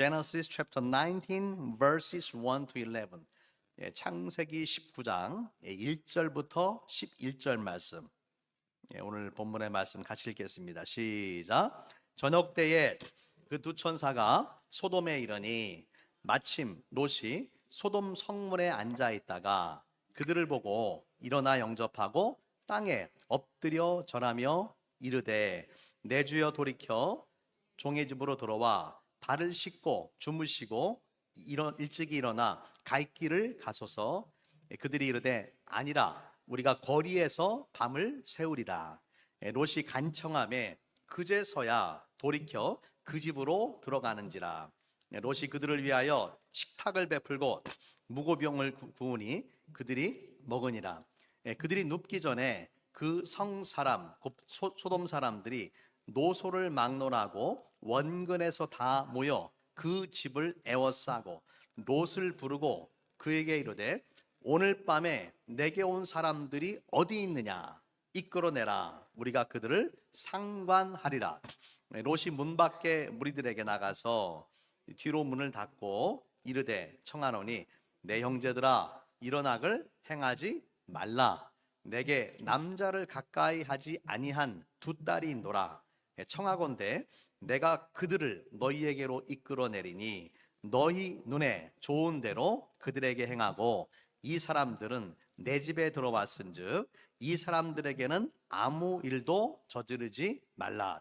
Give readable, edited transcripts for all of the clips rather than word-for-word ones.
Genesis chapter 19 verses 1 to 11. 창세기 19장 1절부터 11절 말씀. 오늘 본문의 말씀 같이 읽겠습니다. 시작. 저녁 때에 그 두 천사가 소돔에 이르니 마침 롯이 소돔 성문에 앉아 있다가 그들을 보고 일어나 영접하고 땅에 엎드려 절하며 이르되 내 주여 돌이켜 종의 집으로 들어와 발을 씻고 주무시고 일찍이 일어나 갈 길을 가소서. 그들이 이르되 아니라 우리가 거리에서 밤을 새우리라. 롯이 간청하매 그제서야 돌이켜 그 집으로 들어가는지라. 롯이 그들을 위하여 식탁을 베풀고 무고병을 구우니 그들이 먹으니라. 그들이 눕기 전에 그 성 사람 곧 소돔 사람들이 노소를 막론하고 원근에서 다 모여 그 집을 에워싸고 롯을 부르고 그에게 이르되 오늘 밤에 내게 온 사람들이 어디 있느냐 이끌어내라. 우리가 그들을 상관하리라. 롯이 문 밖에 무리들에게 나가서 뒤로 문을 닫고 이르되 청하노니 내 형제들아 일어나글 행하지 말라. 내게 남자를 가까이 하지 아니한 두 딸이 있노라. 청하건대 내가 그들을 너희에게로 이끌어내리니 너희 눈에 좋은 대로 그들에게 행하고 이 사람들은 내 집에 들어왔은즉 이 사람들에게는 아무 일도 저지르지 말라.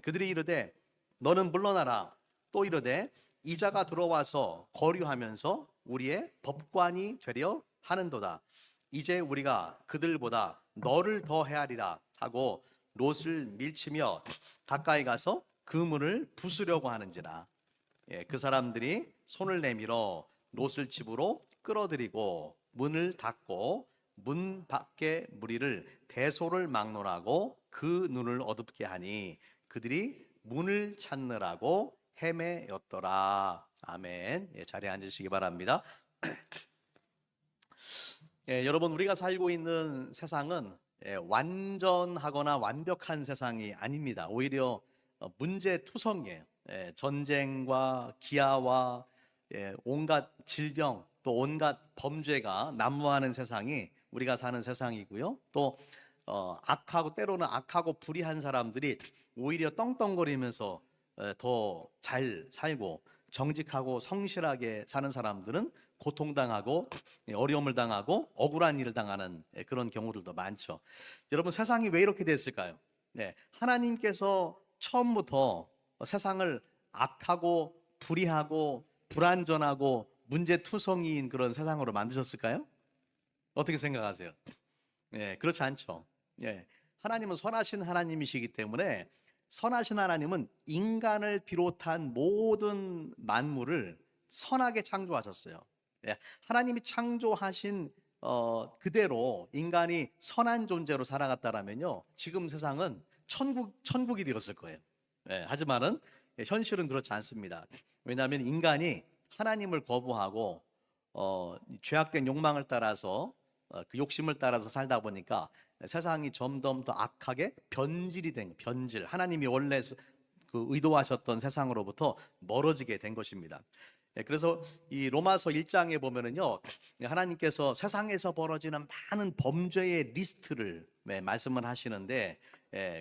그들이 이르되 너는 물러나라. 또 이르되 이자가 들어와서 거류하면서 우리의 법관이 되려 하는도다. 이제 우리가 그들보다 너를 더 헤아리라 하고 롯을 밀치며 가까이 가서 그 문을 부수려고 하는지라. 그 사람들이 손을 내밀어 롯을 집으로 끌어들이고 문을 닫고 문 밖에 무리를 대소를 막론하고 그 눈을 어둡게 하니 그들이 문을 찾느라고 헤매였더라. 아멘. 자리에 앉으시기 바랍니다. 여러분, 우리가 살고 있는 세상은 완전하거나 완벽한 세상이 아닙니다. 오히려 문제투성이에요. 전쟁과 기아와 온갖 질병 또 온갖 범죄가 난무하는 세상이 우리가 사는 세상이고요. 또 악하고 때로는 악하고 불의한 사람들이 오히려 떵떵거리면서 더 잘 살고 정직하고 성실하게 사는 사람들은 고통당하고 어려움을 당하고 억울한 일을 당하는 그런 경우들도 많죠. 여러분, 세상이 왜 이렇게 됐을까요? 하나님께서 처음부터 세상을 악하고 불의하고 불안전하고 문제투성이인 그런 세상으로 만드셨을까요? 어떻게 생각하세요? 그렇지 않죠. 하나님은 선하신 하나님이시기 때문에 선하신 하나님은 인간을 비롯한 모든 만물을 선하게 창조하셨어요. 하나님이 창조하신 그대로 인간이 선한 존재로 살아갔다라면요, 지금 세상은 천국이 되었을 거예요. 하지만은 현실은 그렇지 않습니다. 왜냐하면 인간이 하나님을 거부하고 죄악된 욕망을 따라서 그 욕심을 따라서 살다 보니까 세상이 점점 더 악하게 변질이 된 변질. 하나님이 원래 그 의도하셨던 세상으로부터 멀어지게 된 것입니다. 그래서 이 로마서 1장에 보면은요, 하나님께서 세상에서 벌어지는 많은 범죄의 리스트를 말씀을 하시는데,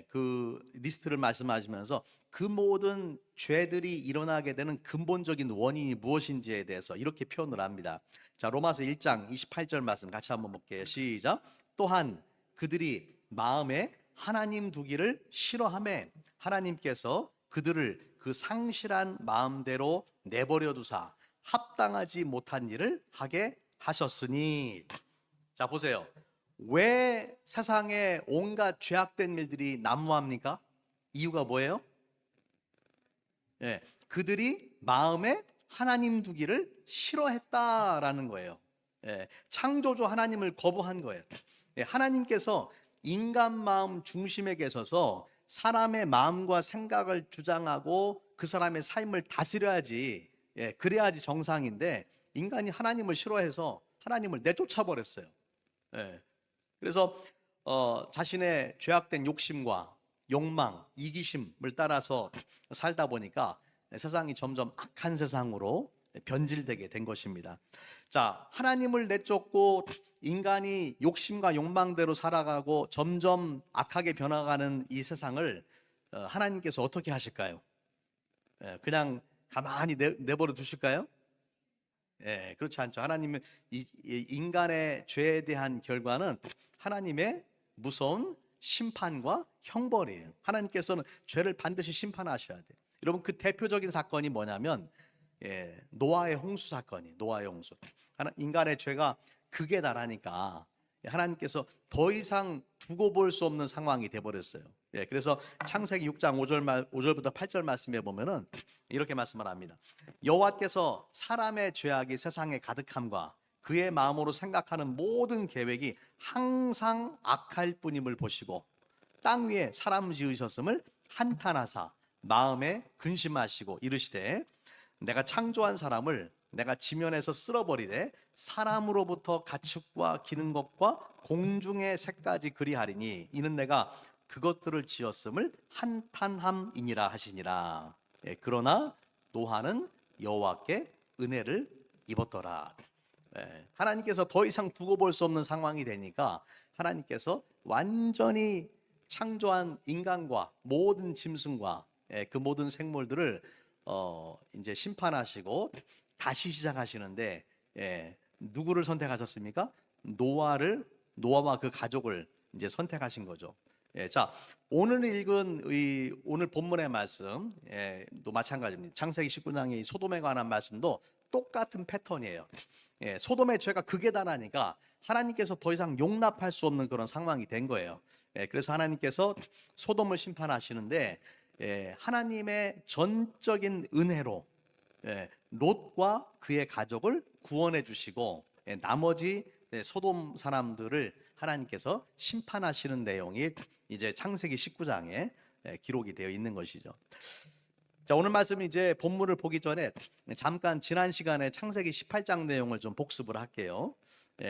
그 리스트를 말씀하시면서 그 모든 죄들이 일어나게 되는 근본적인 원인이 무엇인지에 대해서 이렇게 표현을 합니다. 자, 로마서 1장 28절 말씀 같이 한번 볼게요. 시작. 또한 그들이 마음에 하나님 두기를 싫어하며 하나님께서 그들을 그 상실한 마음대로 내버려 두사 합당하지 못한 일을 하게 하셨으니. 자, 보세요. 왜 세상에 온갖 죄악된 일들이 난무합니까? 이유가 뭐예요? 그들이 마음에 하나님 두기를 싫어했다라는 거예요. 창조주 하나님을 거부한 거예요. 하나님께서 인간 마음 중심에 계셔서 사람의 마음과 생각을 주장하고 그 사람의 삶을 다스려야지, 그래야지 정상인데 인간이 하나님을 싫어해서 하나님을 내쫓아 버렸어요. 그래서 자신의 죄악된 욕심과 욕망, 이기심을 따라서 살다 보니까 세상이 점점 악한 세상으로 변질되게 된 것입니다. 자, 하나님을 내쫓고 인간이 욕심과 욕망대로 살아가고 점점 악하게 변화가는 이 세상을 하나님께서 어떻게 하실까요? 그냥 가만히 내버려 두실까요? 그렇지 않죠. 하나님은 이 인간의 죄에 대한 결과는 하나님의 무서운 심판과 형벌이에요. 하나님께서는 죄를 반드시 심판하셔야 돼요. 여러분, 그 대표적인 사건이 뭐냐면 노아의 홍수 사건이 노아의 홍수. 인간의 죄가 극에 달하니까 하나님께서 더 이상 두고 볼 수 없는 상황이 돼버렸어요. 그래서 창세기 6장 5절부터 8절 말씀에 보면은 이렇게 말씀을 합니다. 여호와께서 사람의 죄악이 세상에 가득함과 그의 마음으로 생각하는 모든 계획이 항상 악할 뿐임을 보시고 땅 위에 사람 지으셨음을 한탄하사 마음에 근심하시고 이르시되 내가 창조한 사람을 내가 지면에서 쓸어버리되 사람으로부터 가축과 기는 것과 공중의 새까지 그리하리니 이는 내가 그것들을 지었음을 한탄함이니라 하시니라. 그러나 노아는 여호와께 은혜를 입었더라. 하나님께서 더 이상 두고 볼 수 없는 상황이 되니까 하나님께서 완전히 창조한 인간과 모든 짐승과 그 모든 생물들을 이제 심판하시고 다시 시작하시는데 누구를 선택하셨습니까? 노아와 그 가족을 이제 선택하신 거죠. 자, 오늘 읽은 오늘 본문의 말씀도 마찬가지입니다. 창세기 19장의 소돔에 관한 말씀도 똑같은 패턴이에요. 소돔의 죄가 극에 달하니까 하나님께서 더 이상 용납할 수 없는 그런 상황이 된 거예요. 그래서 하나님께서 소돔을 심판하시는데 하나님의 전적인 은혜로 롯과 그의 가족을 구원해 주시고 나머지 소돔 사람들을 하나님께서 심판하시는 내용이 이제 창세기 19장에 기록이 되어 있는 것이죠. 자, 오늘 말씀 이제 본문을 보기 전에 잠깐 지난 시간에 창세기 18장 내용을 좀 복습을 할게요.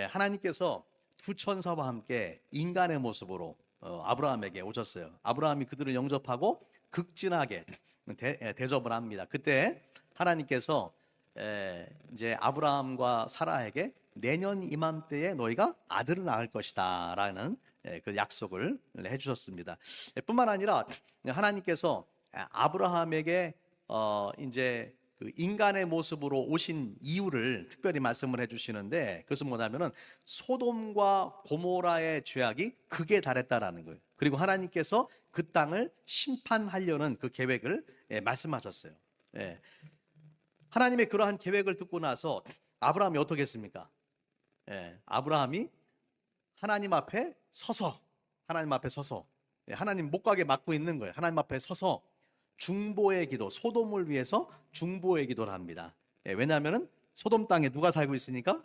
하나님께서 두 천사와 함께 인간의 모습으로 아브라함에게 오셨어요. 아브라함이 그들을 영접하고 극진하게 대접을 합니다. 그때 하나님께서 이제 아브라함과 사라에게 내년 이맘때에 너희가 아들을 낳을 것이다라는 그 약속을 해주셨습니다. 뿐만 아니라 하나님께서 아브라함에게 이제 그 인간의 모습으로 오신 이유를 특별히 말씀을 해주시는데 그것은 뭐냐면은 소돔과 고모라의 죄악이 극에 달했다라는 거예요. 그리고 하나님께서 그 땅을 심판하려는 그 계획을 말씀하셨어요. 하나님의 그러한 계획을 듣고 나서 아브라함이 어떻게 했습니까? 아브라함이 하나님 앞에 서서 하나님 못 가게 막고 있는 거예요. 하나님 앞에 서서 중보의 기도, 소돔을 위해서 중보의 기도를 합니다. 왜냐하면 소돔 땅에 누가 살고 있으니까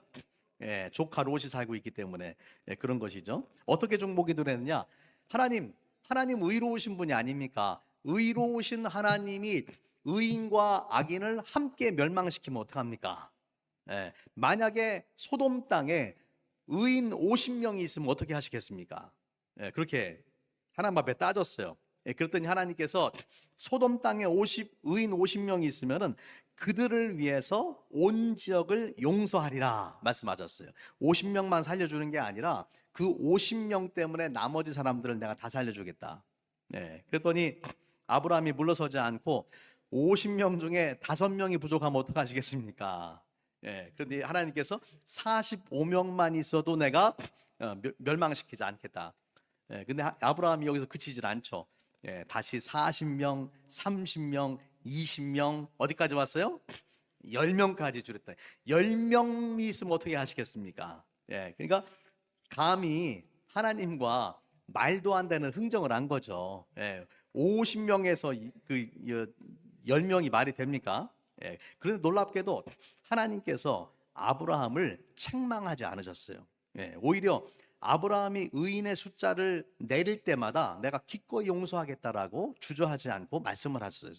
조카 롯이 살고 있기 때문에 그런 것이죠. 어떻게 중보 기도를 했느냐? 하나님 의로우신 분이 아닙니까? 의로우신 하나님이 의인과 악인을 함께 멸망시키면 어떡합니까? 만약에 소돔 땅에 의인 50명이 있으면 어떻게 하시겠습니까? 그렇게 하나님 앞에 따졌어요. 그랬더니 하나님께서 소돔 땅에 의인 50명이 있으면은 그들을 위해서 온 지역을 용서하리라 말씀하셨어요. 50명만 살려주는 게 아니라 그 50명 때문에 나머지 사람들을 내가 다 살려주겠다. 그랬더니 아브라함이 물러서지 않고 50명 중에 5명이 부족하면 어떡하시겠습니까? 그런데 하나님께서 45명만 있어도 내가 멸망시키지 않겠다. 근데 아브라함이 여기서 그치질 않죠. 다시 40명, 30명, 20명 어디까지 왔어요? 10명까지 줄였다. 10명이 있으면 어떻게 하시겠습니까? 그러니까 감히 하나님과 말도 안 되는 흥정을 한 거죠. 50명에서 그 10명이 말이 됩니까? 그런데 놀랍게도 하나님께서 아브라함을 책망하지 않으셨어요. 오히려 아브라함이 의인의 숫자를 내릴 때마다 내가 기꺼이 용서하겠다라고 주저하지 않고 말씀을 하셨어요.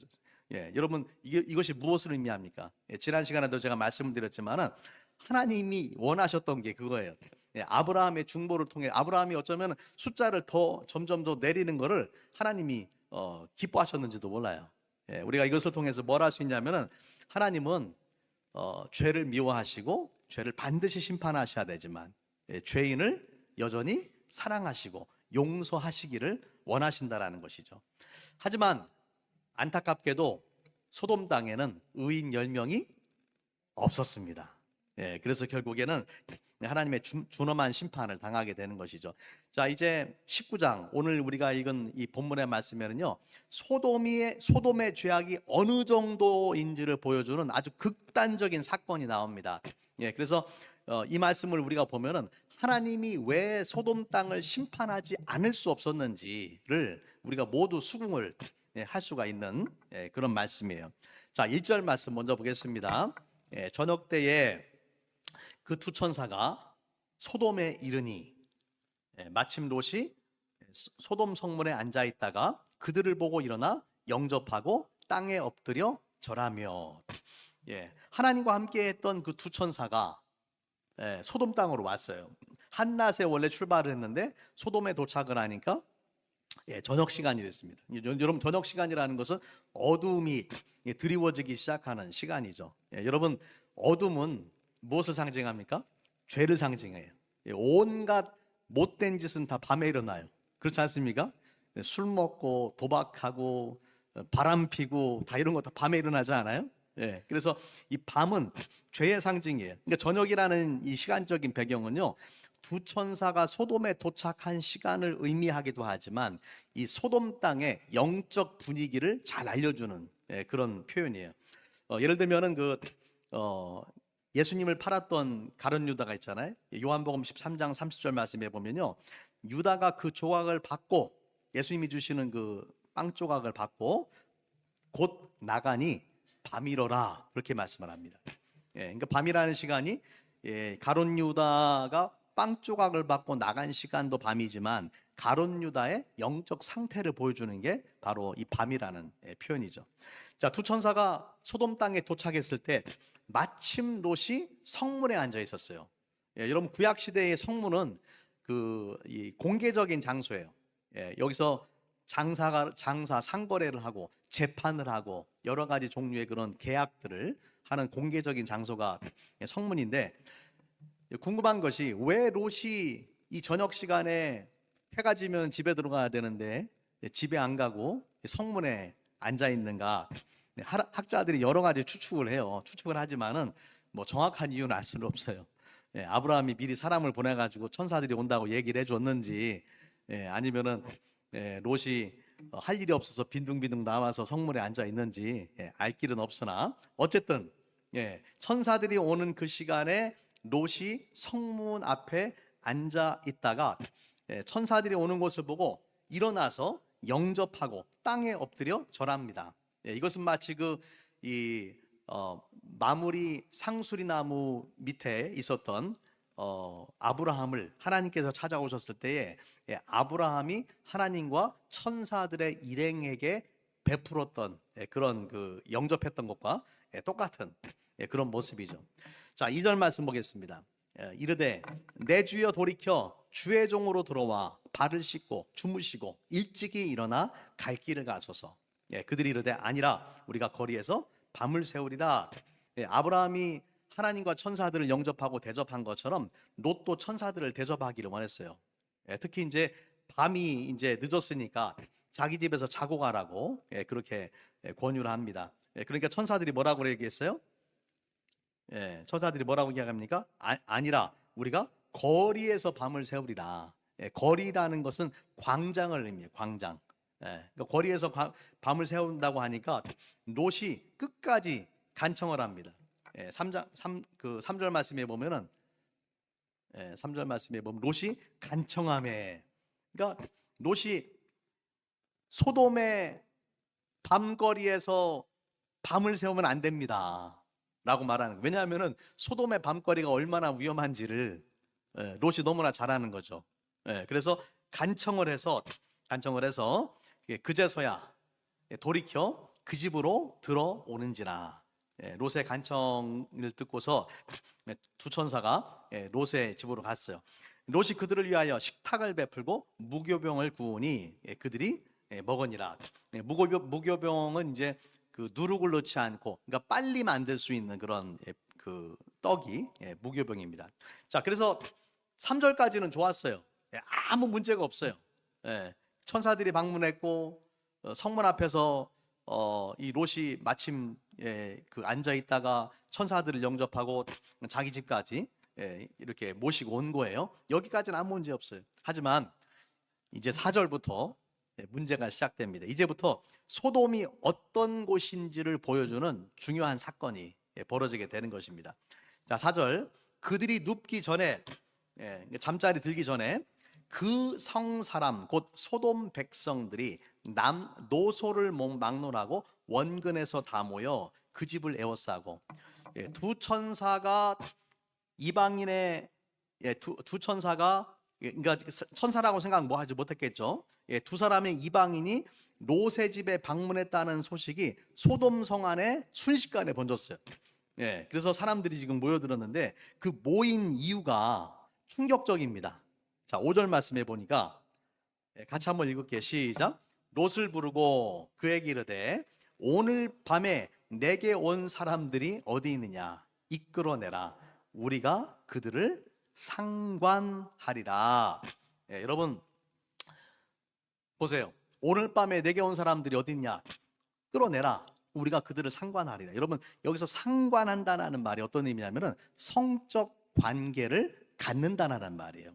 여러분 이것이 무엇을 의미합니까? 지난 시간에도 제가 말씀을 드렸지만은 하나님이 원하셨던 게 그거예요. 아브라함의 중보를 통해 아브라함이 어쩌면 숫자를 점점 더 내리는 것을 하나님이 기뻐하셨는지도 몰라요. 우리가 이것을 통해서 뭘 할 수 있냐면은 하나님은 죄를 미워하시고 죄를 반드시 심판하셔야 되지만 죄인을 여전히 사랑하시고 용서하시기를 원하신다라는 것이죠. 하지만 안타깝게도 소돔 땅에는 의인 10명이 없었습니다. 그래서 결국에는 하나님의 준엄한 심판을 당하게 되는 것이죠. 자, 이제 19장 오늘 우리가 읽은 이 본문의 말씀에는요, 소돔의 죄악이 어느 정도인지를 보여주는 아주 극단적인 사건이 나옵니다. 그래서 이 말씀을 우리가 보면은 하나님이 왜 소돔 땅을 심판하지 않을 수 없었는지를 우리가 모두 수긍을 할 수가 있는 그런 말씀이에요. 자, 1절 말씀 먼저 보겠습니다. 저녁 때에 그 두 천사가 소돔에 이르니 마침 롯이 소돔 성문에 앉아 있다가 그들을 보고 일어나 영접하고 땅에 엎드려 절하며. 하나님과 함께 했던 그 두 천사가 소돔 땅으로 왔어요. 한낮에 원래 출발을 했는데 소돔에 도착을 하니까 저녁 시간이 됐습니다. 여러분, 저녁 시간이라는 것은 어둠이 드리워지기 시작하는 시간이죠. 여러분, 어둠은 무엇을 상징합니까? 죄를 상징해요. 온갖 못된 짓은 다 밤에 일어나요. 그렇지 않습니까? 술 먹고 도박하고 바람 피고 다 이런 거 다 밤에 일어나지 않아요? 그래서 이 밤은 죄의 상징이에요. 그러니까 저녁이라는 이 시간적인 배경은요, 두 천사가 소돔에 도착한 시간을 의미하기도 하지만 이 소돔 땅의 영적 분위기를 잘 알려주는 그런 표현이에요. 예를 들면은 예수님을 팔았던 가룟 유다가 있잖아요. 요한복음 13장 30절 말씀에 보면요, 유다가 그 조각을 받고 예수님이 주시는 그 빵 조각을 받고 곧 나가니 밤이러라, 그렇게 말씀을 합니다. 그러니까 밤이라는 시간이 가룟 유다가 빵 조각을 받고 나간 시간도 밤이지만 가룟 유다의 영적 상태를 보여주는 게 바로 이 밤이라는 표현이죠. 자, 두 천사가 소돔 땅에 도착했을 때 마침 롯이 성문에 앉아 있었어요. 여러분, 구약 시대의 성문은 이 공개적인 장소예요. 여기서 장사 상거래를 하고 재판을 하고 여러 가지 종류의 그런 계약들을 하는 공개적인 장소가 성문인데, 궁금한 것이 왜 롯이 이 저녁 시간에 해가 지면 집에 들어가야 되는데 집에 안 가고 성문에 앉아 있는가? 학자들이 여러 가지 추측을 해요. 추측을 하지만은 뭐 정확한 이유는 알 수는 없어요. 아브라함이 미리 사람을 보내가지고 천사들이 온다고 얘기를 해줬는지, 아니면은 롯이 할 일이 없어서 빈둥빈둥 나와서 성문에 앉아 있는지 알 길은 없으나, 어쨌든 천사들이 오는 그 시간에 롯이 성문 앞에 앉아 있다가 천사들이 오는 것을 보고 일어나서 영접하고 땅에 엎드려 절합니다. 이것은 마치 마무리 상수리 나무 밑에 있었던 아브라함을 하나님께서 찾아오셨을 때에 아브라함이 하나님과 천사들의 일행에게 베풀었던 그런 영접했던 것과 똑같은 그런 모습이죠. 자, 2절 말씀 보겠습니다. 이르되 내 주여 돌이켜 주의 종으로 들어와 발을 씻고 주무시고 일찍이 일어나 갈 길을 가소서. 그들이 이르되 아니라 우리가 거리에서 밤을 새우리라. 아브라함이 하나님과 천사들을 영접하고 대접한 것처럼 롯도 천사들을 대접하기를 원했어요. 특히 이제 밤이 이제 늦었으니까 자기 집에서 자고 가라고 그렇게 권유를 합니다. 그러니까 천사들이 뭐라고 얘기했어요? 천사들이 뭐라고 이야기합니까? 아니라 우리가 거리에서 밤을 새우리라. 거리라는 것은 광장을 의미해요. 광장. 그러니까 거리에서 밤을 새운다고 하니까 롯이 끝까지 간청을 합니다. 3절 말씀에 보면은 3절 말씀에 보면 롯이 간청함에, 그러니까 롯이 소돔의 밤거리에서 밤을 새우면 안 됩니다 라고 말하는 거예요. 왜냐하면은 소돔의 밤거리가 얼마나 위험한지를 롯이 너무나 잘 아는 거죠. 그래서 간청을 해서 그제서야 돌이켜 그 집으로 들어오는지라. 롯의 간청을 듣고서 두 천사가 롯의 집으로 갔어요. 롯이 그들을 위하여 식탁을 베풀고 무교병을 구우니 그들이 먹으니라. 무교병은 이제 그 누룩을 넣지 않고, 그러니까 빨리 만들 수 있는 그런 그 떡이 무교병입니다. 자, 그래서 3절까지는 좋았어요. 아무 문제가 없어요. 천사들이 방문했고 성문 앞에서 이 롯이 마침 그 앉아 있다가 천사들을 영접하고 자기 집까지 이렇게 모시고 온 거예요. 여기까지는 아무 문제 없어요. 하지만 이제 4절부터 문제가 시작됩니다. 이제부터 소돔이 어떤 곳인지를 보여주는 중요한 사건이 벌어지게 되는 것입니다. 자, 4절. 그들이 눕기 전에, 잠자리 들기 전에 그 성 사람 곧 소돔 백성들이 노소를 막론하고 원근에서 다 모여 그 집을 에워싸고, 두 천사가 이방인의 두 천사가, 그러니까 천사라고 생각 뭐 하지 못했겠죠. 두 사람의 이방인이 롯의 집에 방문했다는 소식이 소돔 성 안에 순식간에 번졌어요. 그래서 사람들이 지금 모여들었는데 그 모인 이유가 충격적입니다. 자, 5절 말씀해 보니까 같이 한번 읽을게요. 시작. 롯을 부르고 그에게 이르되 오늘 밤에 내게 온 사람들이 어디 있느냐 이끌어내라. 우리가 그들을 상관하리라. 여러분 보세요. 오늘 밤에 내게 온 사람들이 어디 있냐? 끌어내라. 우리가 그들을 상관하리라. 여러분 여기서 상관한다는 말이 어떤 의미냐면은 성적 관계를 갖는다는 말이에요.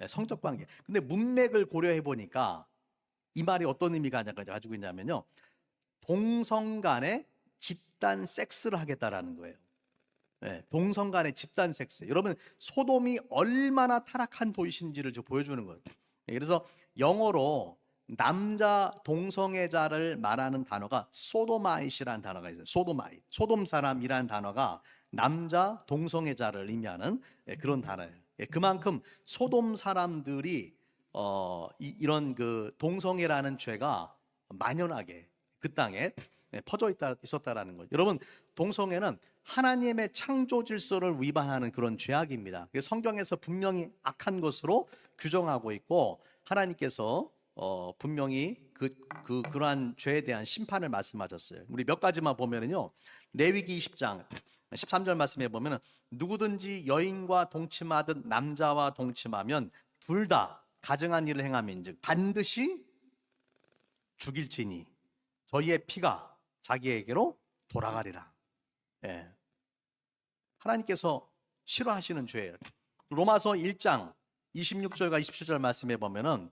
성적 관계. 근데 문맥을 고려해 보니까 이 말이 어떤 의미가 가지고 있냐면요, 동성 간에 집단 섹스를 하겠다라는 거예요. 동성 간의 집단 섹스. 여러분 소돔이 얼마나 타락한 도시인지를 보여주는 거예요. 그래서 영어로 남자 동성애자를 말하는 단어가 소도마이트라는 단어가 있어요. 소도마이트, 소돔 사람이라는 단어가 남자 동성애자를 의미하는 그런 단어예요. 그만큼 소돔 사람들이 이런 그 동성애라는 죄가 만연하게 그 땅에 퍼져 있었다라는 거죠. 여러분 동성애는 하나님의 창조 질서를 위반하는 그런 죄악입니다. 성경에서 분명히 악한 것으로 규정하고 있고 하나님께서 분명히 그러한 죄에 대한 심판을 말씀하셨어요. 우리 몇 가지만 보면은요, 레위기 20장 13절 말씀에 보면은 누구든지 여인과 동침하듯 남자와 동침하면 둘 다 가증한 일을 행함인즉 반드시 죽일지니 저희의 피가 자기에게로 돌아가리라. 하나님께서 싫어하시는 죄예요. 로마서 1장 26절과 27절 말씀에 보면은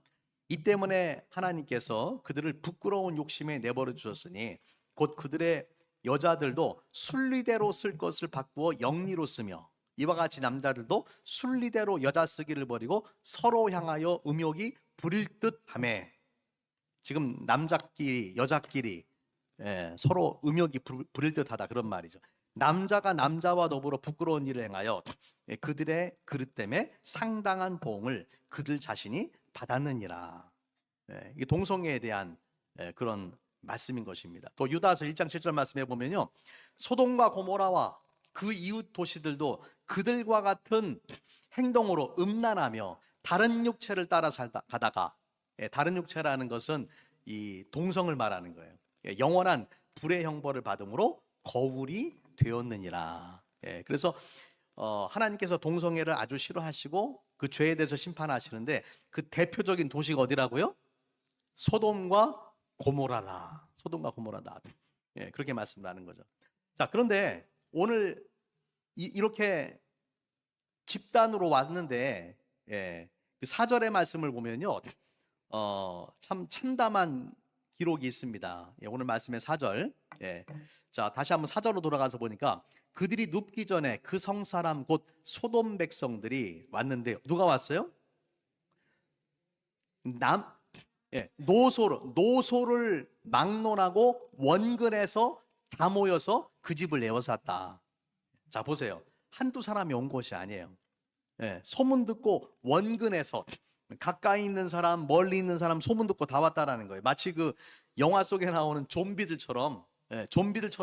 이 때문에 하나님께서 그들을 부끄러운 욕심에 내버려 주셨으니 곧 그들의 여자들도 순리대로 쓸 것을 바꾸어 영리로 쓰며 이와 같이 남자들도 순리대로 여자 쓰기를 버리고 서로 향하여 음욕이 부릴 듯하며, 지금 남자끼리 여자끼리 서로 음욕이 부릴 듯하다 그런 말이죠. 남자가 남자와 더불어 부끄러운 일을 행하여 그들의 그릇 때문에 상당한 보응을 그들 자신이 받았느니라. 이게 동성애에 대한 그런 말씀인 것입니다. 또 유다서 1장 7절 말씀에 보면요, 소돔과 고모라와 그 이웃 도시들도 그들과 같은 행동으로 음란하며 다른 육체를 따라 가다가, 다른 육체라는 것은 이 동성을 말하는 거예요. 영원한 불의 형벌을 받음으로 거울이 되었느니라. 그래서 하나님께서 동성애를 아주 싫어하시고 그 죄에 대해서 심판하시는데 그 대표적인 도시가 어디라고요? 소돔과 고모라라. 소돔과 고모라다. 그렇게 말씀하는 거죠. 자, 그런데 오늘 이렇게 집단으로 왔는데 그 4절의 말씀을 보면요, 참 참담한 기록이 있습니다. 오늘 말씀의 4절. 자, 다시 한번 4절로 돌아가서 보니까 그들이 눕기 전에 그 성사람 곧 소돔 백성들이 왔는데 누가 왔어요? 노소를 막론하고 원근에서 다 모여서 그 집을 에워쌌다. 자, 보세요. 한두 사람이 온 것이 아니에요. 소문 듣고 원근에서 가까이 있는 사람, 멀리 있는 사람 소문 듣고 다 왔다라는 거예요. 마치 그 영화 속에 나오는 좀비들처럼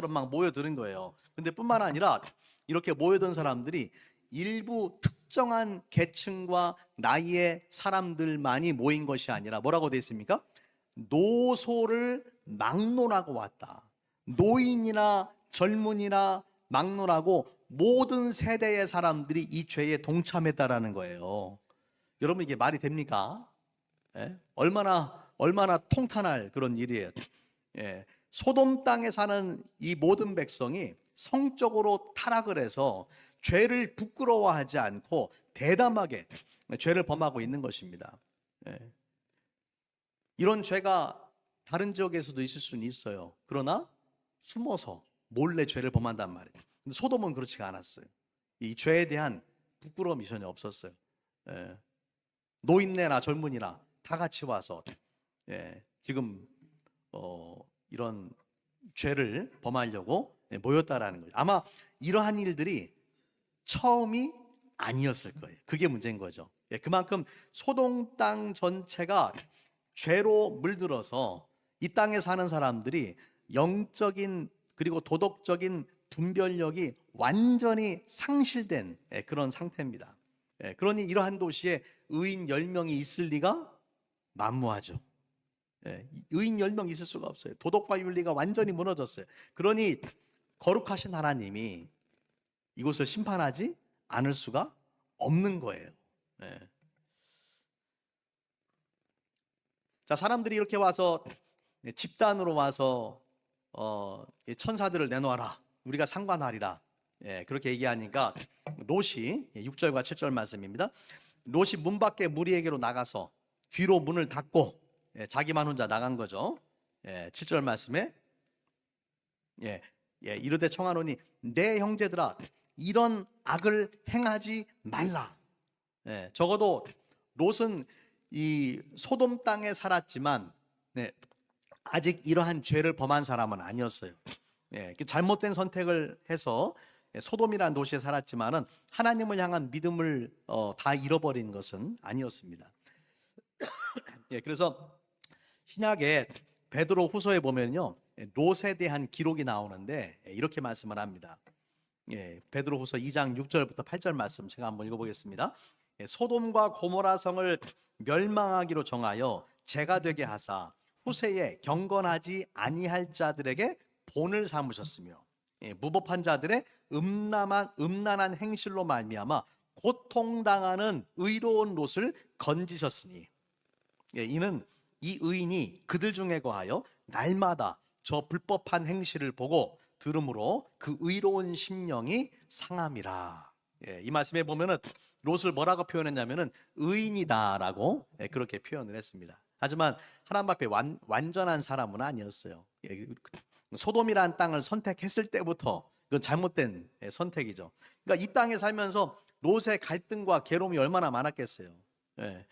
막 모여드는 거예요. 근데 뿐만 아니라 이렇게 모여든 사람들이 일부 특정한 계층과 나이의 사람들만이 모인 것이 아니라 뭐라고 되어 있습니까? 노소를 막론하고 왔다. 노인이나 젊은이나 막론하고 모든 세대의 사람들이 이 죄에 동참했다라는 거예요. 여러분, 이게 말이 됩니까? 예? 얼마나 통탄할 그런 일이에요. 예. 소돔 땅에 사는 이 모든 백성이 성적으로 타락을 해서 죄를 부끄러워하지 않고 대담하게 죄를 범하고 있는 것입니다. 예. 이런 죄가 다른 지역에서도 있을 수는 있어요. 그러나 숨어서 몰래 죄를 범한단 말이에요. 근데 소돔은 그렇지가 않았어요. 이 죄에 대한 부끄러움이 전혀 없었어요. 예. 노인네나 젊은이나 다 같이 와서 지금 이런 죄를 범하려고 모였다라는 거죠. 아마 이러한 일들이 처음이 아니었을 거예요. 그게 문제인 거죠. 그만큼 소돔 땅 전체가 죄로 물들어서 이 땅에 사는 사람들이 영적인 그리고 도덕적인 분별력이 완전히 상실된 그런 상태입니다. 그러니 이러한 도시에 의인 10명이 있을 리가 만무하죠. 의인 10명 있을 수가 없어요. 도덕과 윤리가 완전히 무너졌어요. 그러니 거룩하신 하나님이 이곳을 심판하지 않을 수가 없는 거예요. 자, 사람들이 이렇게 와서 집단으로 와서 천사들을 내놓아라, 우리가 상관하리라, 그렇게 얘기하니까 롯이 6절과 7절 말씀입니다. 롯이 문 밖에 무리에게로 나가서 뒤로 문을 닫고 자기만 혼자 나간 거죠. 7절 말씀에 이르되 청하노니 내 형제들아 이런 악을 행하지 말라. 적어도 롯은 이 소돔 땅에 살았지만 아직 이러한 죄를 범한 사람은 아니었어요. 잘못된 선택을 해서 소돔이라는 도시에 살았지만은 하나님을 향한 믿음을 다 잃어버린 것은 아니었습니다. 그래서 신약에 베드로 후서에 보면요, 롯에 대한 기록이 나오는데 이렇게 말씀을 합니다. 베드로 후서 2장 6절부터 8절 말씀 제가 한번 읽어보겠습니다. 소돔과 고모라 성을 멸망하기로 정하여 죄가 되게 하사 후세에 경건하지 아니할 자들에게 본을 삼으셨으며 무법한 자들의 음란한 행실로 말미암아 고통당하는 의로운 롯을 건지셨으니 이는 이 의인이 그들 중에 거하여 날마다 저 불법한 행실을 보고 들음으로 그 의로운 심령이 상함이라. 이 말씀에 보면은 롯을 뭐라고 표현했냐면은 의인이다라고 그렇게 표현을 했습니다. 하지만 하나님 앞에 완전한 사람은 아니었어요. 소돔이라는 땅을 선택했을 때부터 그건 잘못된 선택이죠. 그러니까 이 땅에 살면서 롯의 갈등과 괴로움이 얼마나 많았겠어요.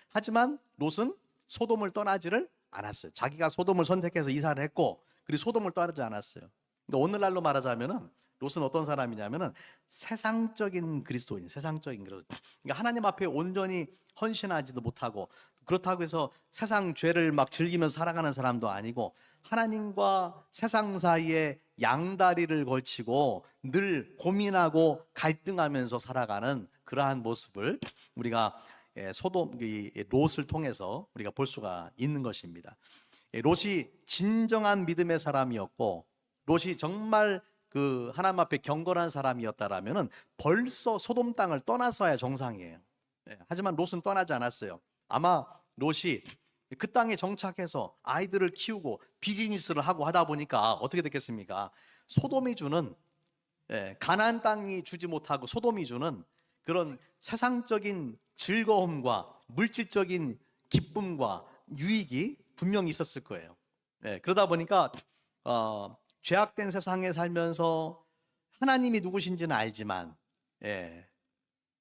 하지만 롯은 소돔을 떠나지를 않았어요. 자기가 소돔을 선택해서 이사를 했고 그리고 소돔을 떠나지 않았어요. 근데 오늘날로 말하자면은 롯은 어떤 사람이냐면은 세상적인 그리스도인, 세상적인 그리스도인. 그러니까 하나님 앞에 온전히 헌신하지도 못하고 그렇다고 해서 세상 죄를 막 즐기면서 살아가는 사람도 아니고 하나님과 세상 사이에 양다리를 걸치고 늘 고민하고 갈등하면서 살아가는 그러한 모습을 우리가 소돔 롯을 통해서 우리가 볼 수가 있는 것입니다. 롯이 진정한 믿음의 사람이었고 롯이 정말 그 하나님 앞에 경건한 사람이었다라면은 벌써 소돔 땅을 떠났어야 정상이에요. 하지만 롯은 떠나지 않았어요. 아마 롯이 그 땅에 정착해서 아이들을 키우고 비즈니스를 하고 하다 보니까 어떻게 됐겠습니까? 소돔이 주는 가나안 땅이 주지 못하고 소돔이 주는 그런 세상적인 즐거움과 물질적인 기쁨과 유익이 분명히 있었을 거예요. 그러다 보니까 죄악된 세상에 살면서 하나님이 누구신지는 알지만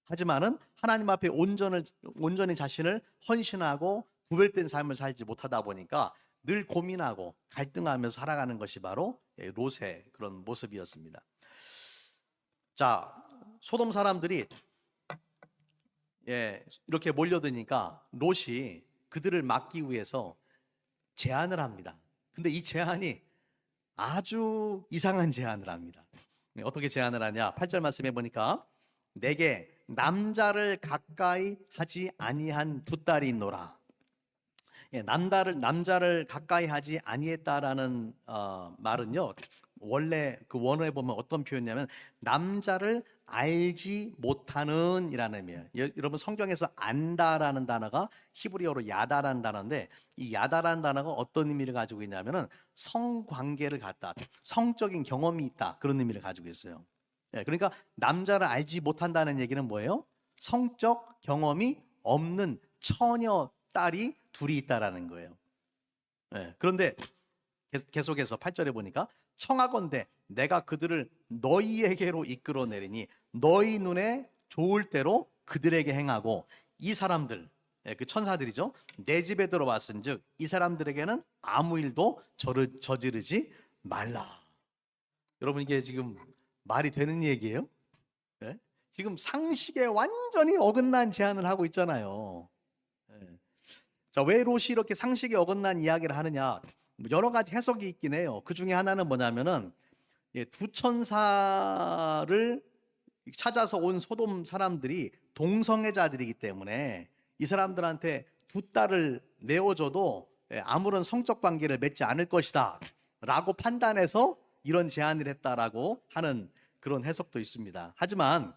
하지만은 하나님 앞에 온전히 자신을 헌신하고 구별된 삶을 살지 못하다 보니까 늘 고민하고 갈등하면서 살아가는 것이 바로 롯의 그런 모습이었습니다. 자, 소돔 사람들이 이렇게 몰려드니까 롯이 그들을 막기 위해서 제안을 합니다. 근데 이 제안이 아주 이상한 제안을 합니다. 어떻게 제안을 하냐? 8절 말씀해 보니까 내게 남자를 가까이 하지 아니한 두 딸이 있노라. 남자를 가까이 하지 아니했다라는 말은요, 원래 그 원어에 보면 어떤 표현이냐면 남자를 알지 못하는 이라는 의미예요. 여러분 성경에서 안다라는 단어가 히브리어로 야다라는 단어인데, 이 야다라는 단어가 어떤 의미를 가지고 있냐면은 성관계를 갖다, 성적인 경험이 있다, 그런 의미를 가지고 있어요. 그러니까 남자를 알지 못한다는 얘기는 뭐예요? 성적 경험이 없는 처녀 딸이 둘이 있다라는 거예요. 그런데 계속해서 8절에 보니까 청하건대 내가 그들을 너희에게로 이끌어내리니 너희 눈에 좋을 대로 그들에게 행하고, 이 사람들, 그 천사들이죠, 내 집에 들어왔은즉 이 사람들에게는 아무 일도 저지르지 말라. 여러분, 이게 지금 말이 되는 얘기예요? 지금 상식에 완전히 어긋난 제안을 하고 있잖아요. 자, 왜 롯이 이렇게 상식에 어긋난 이야기를 하느냐? 여러 가지 해석이 있긴 해요. 그 중에 하나는 뭐냐면은, 두 천사를 찾아서 온 소돔 사람들이 동성애자들이기 때문에 이 사람들한테 두 딸을 내어줘도 아무런 성적 관계를 맺지 않을 것이다 라고 판단해서 이런 제안을 했다라고 하는 그런 해석도 있습니다. 하지만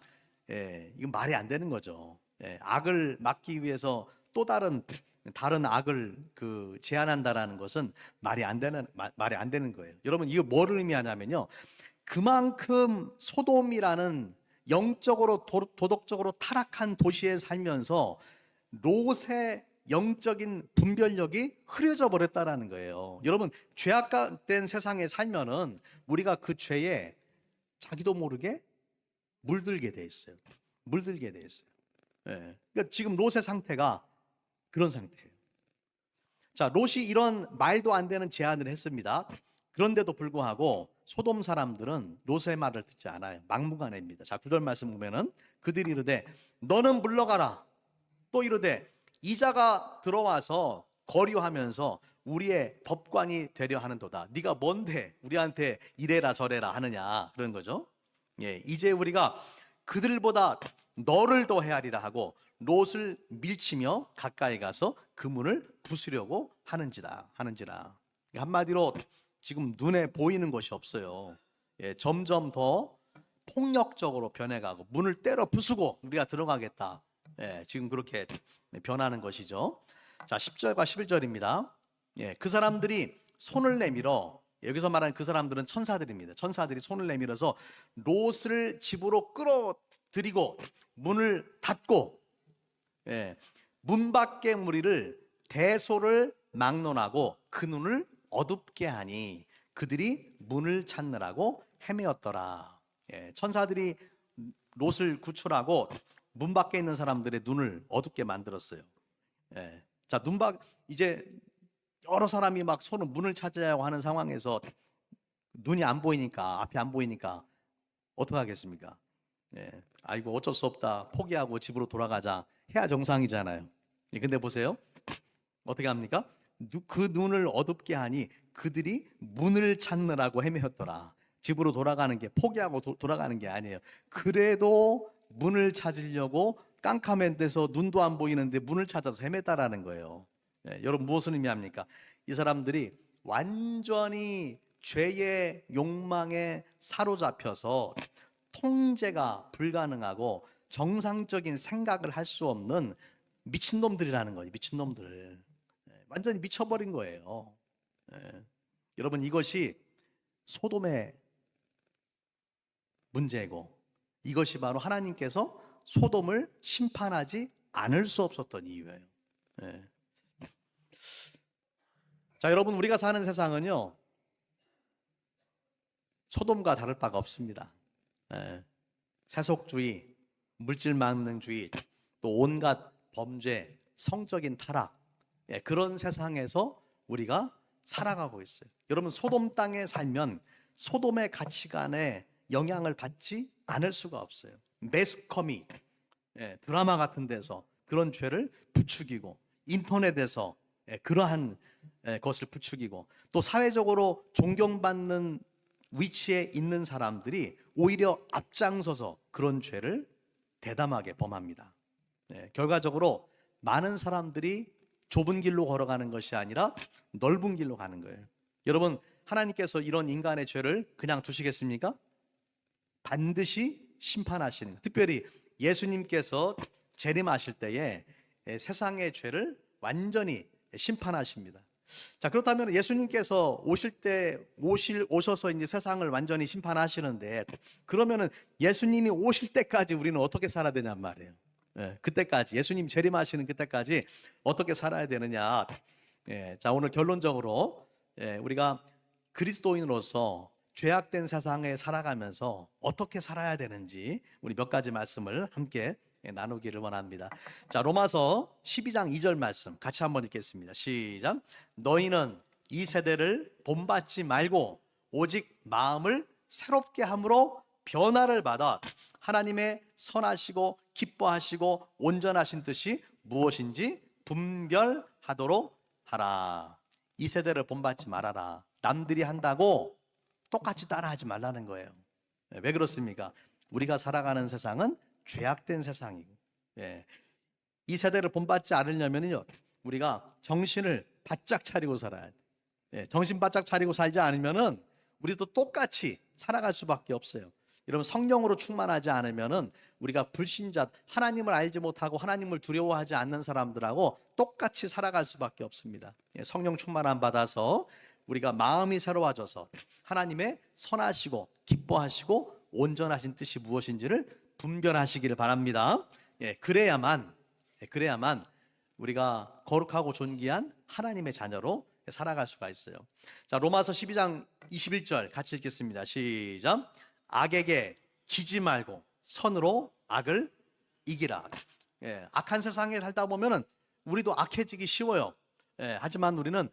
이건 말이 안 되는 거죠. 악을 막기 위해서 또 다른 악을 제안한다라는 것은 말이 안 되는 거예요. 여러분, 이거 뭐를 의미하냐면요, 그만큼 소돔이라는 영적으로 도덕적으로 타락한 도시에 살면서 롯의 영적인 분별력이 흐려져 버렸다라는 거예요. 여러분, 죄악된 세상에 살면은 우리가 그 죄에 자기도 모르게 물들게 돼 있어요. 그러니까 지금 롯의 상태가 그런 상태예요. 자, 롯이 이런 말도 안 되는 제안을 했습니다. 그런데도 불구하고 소돔 사람들은 롯의 말을 듣지 않아요. 막무가내입니다. 자, 9절 말씀 보면은 그들이 이르되 너는 물러가라. 또 이르되 이자가 들어와서 거류하면서 우리의 법관이 되려 하는도다. 네가 뭔데 우리한테 이래라 저래라 하느냐, 그런 거죠. 이제 우리가 그들보다 너를 더 헤아리라 하고 롯을 밀치며 가까이 가서 그 문을 부수려고 하는지라. 한마디로 지금 눈에 보이는 것이 없어요. 점점 더 폭력적으로 변해가고 문을 때려 부수고 우리가 들어가겠다. 지금 그렇게 변하는 것이죠. 자, 10절과 11절입니다. 그 사람들이 손을 내밀어, 여기서 말하는 그 사람들은 천사들입니다. 천사들이 손을 내밀어서 롯을 집으로 끌어들이고 문을 닫고, 문 밖의 무리를 대소를 막론하고 그 눈을 어둡게 하니 그들이 문을 찾느라고 헤매었더라. 천사들이 롯을 구출하고 문 밖에 있는 사람들의 눈을 어둡게 만들었어요. 자, 이제 여러 사람이 막 서로 문을 찾으려고 하는 상황에서 눈이 안 보이니까, 앞이 안 보이니까 어떻게 하겠습니까? 아이고 어쩔 수 없다, 포기하고 집으로 돌아가자 해야 정상이잖아요. 근데 보세요, 어떻게 합니까? 그 눈을 어둡게 하니 그들이 문을 찾느라고 헤매었더라. 집으로 돌아가는 게, 포기하고 돌아가는 게 아니에요. 그래도 문을 찾으려고 깜깜한 데서 눈도 안 보이는데 문을 찾아서 헤맸다라는 거예요. 여러분, 무엇을 의미합니까? 이 사람들이 완전히 죄의 욕망에 사로잡혀서 통제가 불가능하고 정상적인 생각을 할 수 없는 미친놈들이라는 거죠. 미친놈들. 완전히 미쳐버린 거예요. 여러분, 이것이 소돔의 문제고, 이것이 바로 하나님께서 소돔을 심판하지 않을 수 없었던 이유예요. 자, 여러분, 우리가 사는 세상은요, 소돔과 다를 바가 없습니다. 세속주의, 물질만능주의, 또 온갖 범죄, 성적인 타락, 그런 세상에서 우리가 살아가고 있어요. 여러분, 소돔 땅에 살면 소돔의 가치관에 영향을 받지 않을 수가 없어요. 매스컴이 드라마 같은 데서 그런 죄를 부추기고, 인터넷에서 그러한 것을 부추기고, 또 사회적으로 존경받는 위치에 있는 사람들이 오히려 앞장서서 그런 죄를 대담하게 범합니다. 결과적으로 많은 사람들이 좁은 길로 걸어가는 것이 아니라 넓은 길로 가는 거예요. 여러분, 하나님께서 이런 인간의 죄를 그냥 두시겠습니까? 반드시 심판하시는 거예요. 특별히 예수님께서 재림하실 때에 세상의 죄를 완전히 심판하십니다. 자, 그렇다면 예수님께서 오셔서 이제 세상을 완전히 심판하시는데, 그러면은 예수님이 오실 때까지 우리는 어떻게 살아야 되냔 말이에요. 그때까지, 예수님 재림하시는 그때까지 어떻게 살아야 되느냐. 자, 오늘 결론적으로 우리가 그리스도인으로서 죄악된 세상에 살아가면서 어떻게 살아야 되는지 우리 몇 가지 말씀을 함께 나누기를 원합니다. 자, 로마서 12장 2절 말씀 같이 한번 읽겠습니다. 시작. 너희는 이 세대를 본받지 말고 오직 마음을 새롭게 함으로 변화를 받아 하나님의 선하시고 기뻐하시고 온전하신 뜻이 무엇인지 분별하도록 하라. 이 세대를 본받지 말아라. 남들이 한다고 똑같이 따라하지 말라는 거예요. 왜 그렇습니까? 우리가 살아가는 세상은 죄악된 세상이고, 이 세대를 본받지 않으려면요, 우리가 정신을 바짝 차리고 살아야 돼. 정신 바짝 차리고 살지 않으면은 우리도 똑같이 살아갈 수밖에 없어요. 여러분, 성령으로 충만하지 않으면은 우리가 불신자, 하나님을 알지 못하고 하나님을 두려워하지 않는 사람들하고 똑같이 살아갈 수밖에 없습니다. 성령 충만함 받아서 우리가 마음이 새로워져서 하나님의 선하시고 기뻐하시고 온전하신 뜻이 무엇인지를 분별하시기를 바랍니다. 그래야만 우리가 거룩하고 존귀한 하나님의 자녀로 살아갈 수가 있어요. 자, 로마서 12장 21절 같이 읽겠습니다. 시작. 악에게 지지 말고 선으로 악을 이기라. 악한 세상에 살다 보면은 우리도 악해지기 쉬워요. 하지만 우리는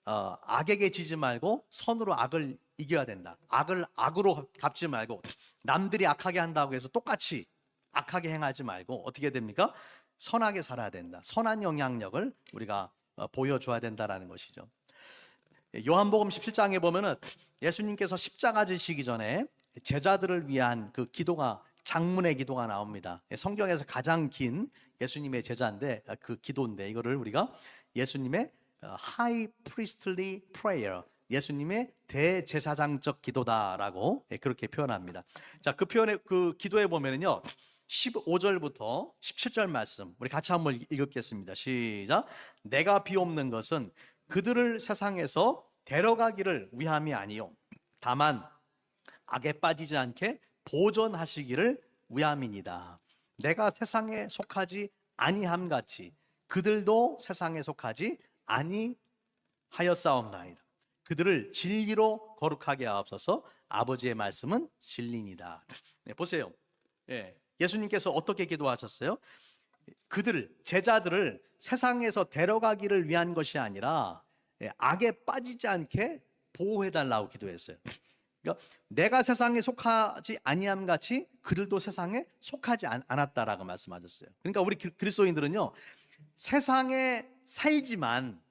악에게 지지 말고 선으로 악을 이겨야 된다. 악을 악으로 갚지 말고, 남들이 악하게 한다고 해서 똑같이 악하게 행하지 말고 어떻게 됩니까? 선하게 살아야 된다. 선한 영향력을 우리가 보여줘야 된다라는 것이죠. 요한복음 17장에 보면은 예수님께서 십자가 지시기 전에 제자들을 위한 그 기도가, 장문의 기도가 나옵니다. 성경에서 가장 긴 예수님의 제자인데, 그 기도인데, 이거를 우리가 예수님의 High Priestly Prayer, 예수님의 대제사장적 기도다라고 그렇게 표현합니다. 자, 그 기도에 보면은요, 15절부터 17절 말씀 우리 같이 한번 읽겠습니다. 시작. 내가 비옵는 것은 그들을 세상에서 데려가기를 위함이 아니요 다만 악에 빠지지 않게 보존하시기를 위함이니이다. 내가 세상에 속하지 아니함 같이 그들도 세상에 속하지 아니하였사옵나이다. 그들을 진리로 거룩하게 하옵소서. 아버지의 말씀은 진리니이다. 보세요. 예수님께서 어떻게 기도하셨어요? 제자들을 세상에서 데려가기를 위한 것이 아니라 악에 빠지지 않게 보호해달라고 기도했어요. 그러니까 내가 세상에 속하지 아니함 같이 그들도 세상에 속하지 않았다라고 말씀하셨어요. 그러니까 우리 그리스도인들은요, 세상에 살지만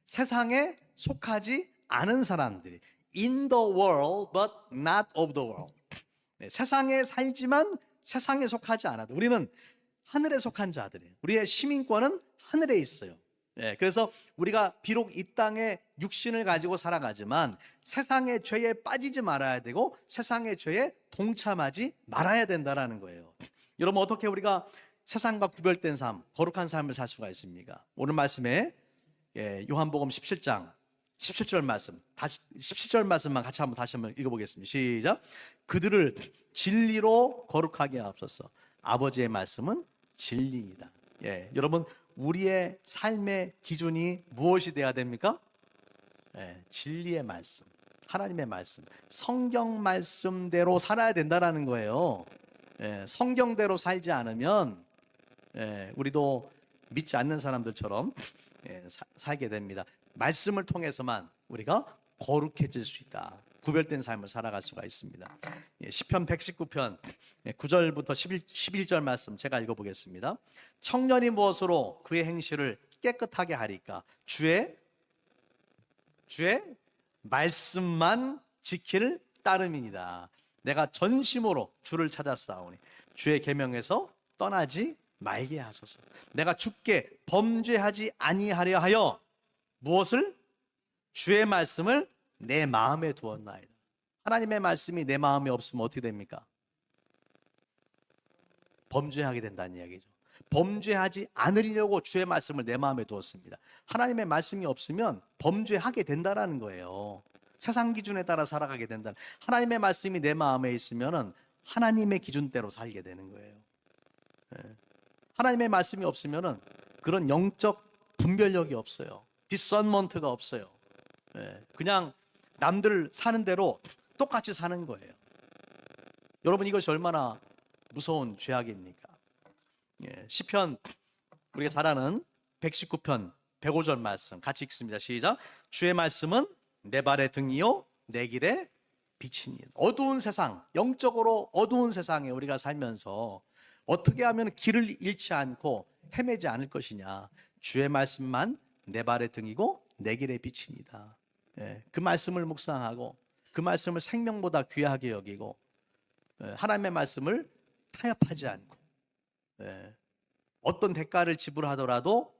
세상에 속하지 않은 사람들이, in the world but not of the world. 세상에 살지만 세상에 속하지 않아도 우리는 하늘에 속한 자들이에요. 우리의 시민권은 하늘에 있어요. 그래서 우리가 비록 이 땅에 육신을 가지고 살아가지만 세상의 죄에 빠지지 말아야 되고 세상의 죄에 동참하지 말아야 된다라는 거예요. 여러분, 어떻게 우리가 세상과 구별된 삶, 거룩한 삶을 살 수가 있습니까? 오늘 말씀에 요한복음 17장 17절 말씀, 17절 말씀만 같이 다시 한번 읽어보겠습니다. 시작. 그들을 진리로 거룩하게 하옵소서. 아버지의 말씀은 진리입니다. 여러분, 우리의 삶의 기준이 무엇이 돼야 됩니까? 진리의 말씀, 하나님의 말씀, 성경 말씀대로 살아야 된다라는 거예요. 성경대로 살지 않으면 우리도 믿지 않는 사람들처럼 살게 됩니다. 말씀을 통해서만 우리가 거룩해질 수 있다. 구별된 삶을 살아갈 수가 있습니다. 시편 119편 9절부터 11절 말씀 제가 읽어보겠습니다. 청년이 무엇으로 그의 행실을 깨끗하게 하리까? 주의 말씀만 지킬 따름이니이다. 내가 전심으로 주를 찾았사오니 주의 계명에서 떠나지 말게 하소서. 내가 주께 범죄하지 아니하려 하여 무엇을? 주의 말씀을 내 마음에 두었나이다. 하나님의 말씀이 내 마음에 없으면 어떻게 됩니까? 범죄하게 된다는 이야기죠. 범죄하지 않으려고 주의 말씀을 내 마음에 두었습니다. 하나님의 말씀이 없으면 범죄하게 된다라는 거예요. 세상 기준에 따라 살아가게 된다. 하나님의 말씀이 내 마음에 있으면 하나님의 기준대로 살게 되는 거예요. 하나님의 말씀이 없으면 그런 영적 분별력이 없어요. 디선먼트가 없어요. 그냥 남들 사는 대로 똑같이 사는 거예요. 여러분, 이것이 얼마나 무서운 죄악입니까? 시편, 우리가 잘 아는 119편 105절 말씀 같이 읽습니다. 시작. 주의 말씀은 내 발의 등이요 내 길의 빛이니. 어두운 세상, 영적으로 어두운 세상에 우리가 살면서 어떻게 하면 길을 잃지 않고 헤매지 않을 것이냐. 주의 말씀만 내 발의 등이고 내 길의 빛이니다. 그 말씀을 묵상하고 그 말씀을 생명보다 귀하게 여기고 하나님의 말씀을 타협하지 않고 어떤 대가를 지불하더라도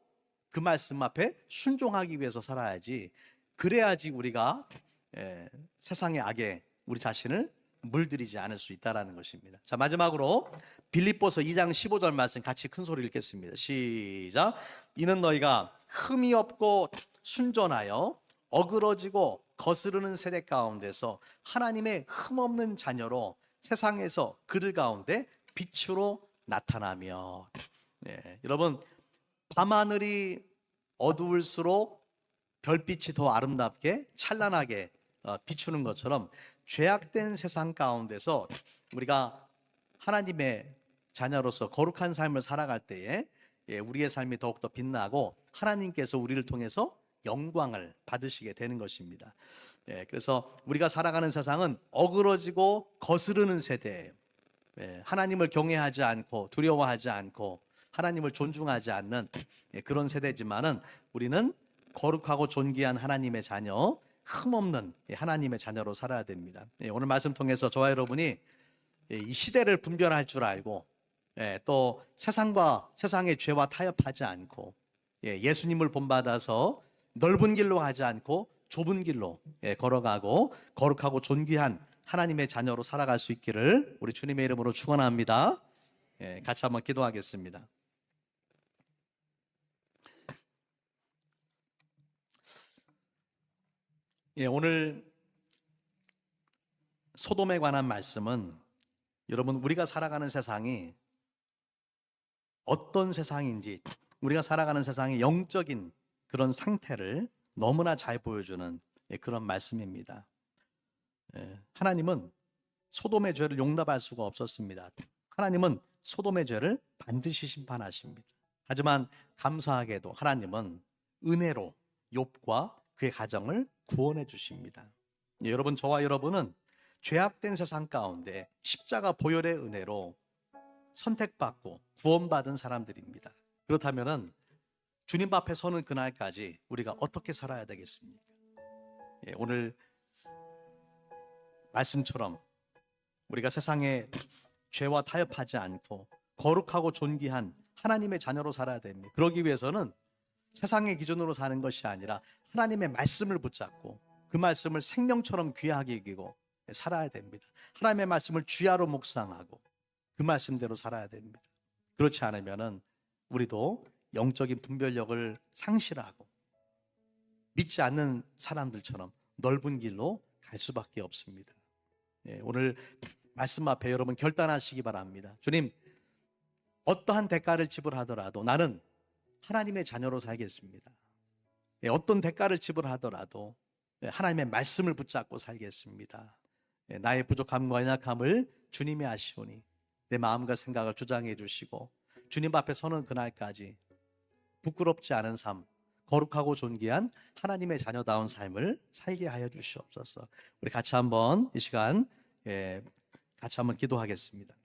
그 말씀 앞에 순종하기 위해서 살아야지. 그래야지 우리가 세상의 악에 우리 자신을 물들이지 않을 수 있다는 것입니다. 자, 마지막으로 빌립보서 2장 15절 말씀 같이 큰 소리 읽겠습니다. 시작. 이는 너희가 흠이 없고 순전하여 어그러지고 거스르는 세대 가운데서 하나님의 흠없는 자녀로 세상에서 그들 가운데 빛으로 나타나며. 여러분, 밤하늘이 어두울수록 별빛이 더 아름답게 찬란하게 비추는 것처럼 죄악된 세상 가운데서 우리가 하나님의 자녀로서 거룩한 삶을 살아갈 때에 우리의 삶이 더욱더 빛나고 하나님께서 우리를 통해서 영광을 받으시게 되는 것입니다. 그래서 우리가 살아가는 세상은 어그러지고 거스르는 세대예요. 하나님을 경외하지 않고 두려워하지 않고 하나님을 존중하지 않는 그런 세대지만은 우리는 거룩하고 존귀한 하나님의 자녀, 흠없는 하나님의 자녀로 살아야 됩니다. 오늘 말씀 통해서 저와 여러분이 이 시대를 분별할 줄 알고 또 세상과 세상의 죄와 타협하지 않고 예수님을 본받아서 넓은 길로 가지 않고 좁은 길로 걸어가고 거룩하고 존귀한 하나님의 자녀로 살아갈 수 있기를 우리 주님의 이름으로 축원합니다. 같이 한번 기도하겠습니다. 오늘 소돔에 관한 말씀은 여러분, 우리가 살아가는 세상이 어떤 세상인지, 우리가 살아가는 세상의 영적인 그런 상태를 너무나 잘 보여주는 그런 말씀입니다. 하나님은 소돔의 죄를 용납할 수가 없었습니다. 하나님은 소돔의 죄를 반드시 심판하십니다. 하지만 감사하게도 하나님은 은혜로 욥과 그의 가정을 구원해 주십니다. 여러분, 저와 여러분은 죄악된 세상 가운데 십자가 보혈의 은혜로 선택받고 구원받은 사람들입니다. 그렇다면 주님 앞에 서는 그날까지 우리가 어떻게 살아야 되겠습니까? 오늘 말씀처럼 우리가 세상에 죄와 타협하지 않고 거룩하고 존귀한 하나님의 자녀로 살아야 됩니다. 그러기 위해서는 세상의 기준으로 사는 것이 아니라 하나님의 말씀을 붙잡고 그 말씀을 생명처럼 귀하게 여기고 살아야 됩니다. 하나님의 말씀을 주야로 묵상하고 그 말씀대로 살아야 됩니다. 그렇지 않으면 우리도 영적인 분별력을 상실하고 믿지 않는 사람들처럼 넓은 길로 갈 수밖에 없습니다. 오늘 말씀 앞에 여러분 결단하시기 바랍니다. 주님, 어떠한 대가를 지불하더라도 나는 하나님의 자녀로 살겠습니다. 어떤 대가를 지불하더라도 하나님의 말씀을 붙잡고 살겠습니다. 나의 부족함과 연약함을 주님이 아시오니 내 마음과 생각을 주장해 주시고 주님 앞에 서는 그날까지 부끄럽지 않은 삶, 거룩하고 존귀한 하나님의 자녀다운 삶을 살게 하여 주시옵소서. 우리 같이 한번 이 시간 같이 한번 기도하겠습니다.